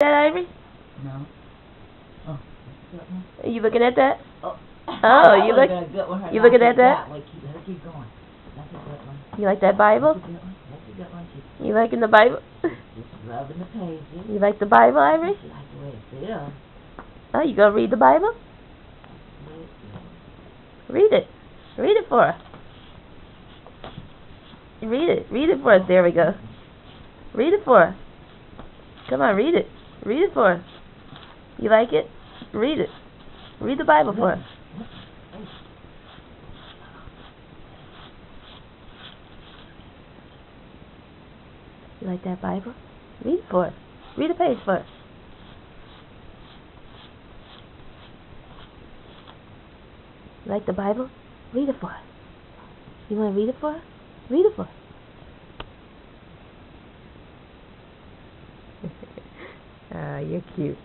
That, Ivory? No. Oh, Are you looking at that? oh. Oh, you looking at that? Wait, let her keep going. That's a good one. You like that Bible? That's a good one. That's a good one. You liking the Bible? Just rubbing the pages. You like the Bible, Ivory? She like the way it feels. Oh, you gonna read the Bible? Read it. Read it for her. Read it. Read it for us. There we go. Read it for her. Come on, read it. Read it for her. You like it? Read it. Read the Bible for her. You like that Bible? Read it for her. Read a page for her. You like the Bible? Read it for her. You want to read it for her? Read it for her. You're cute.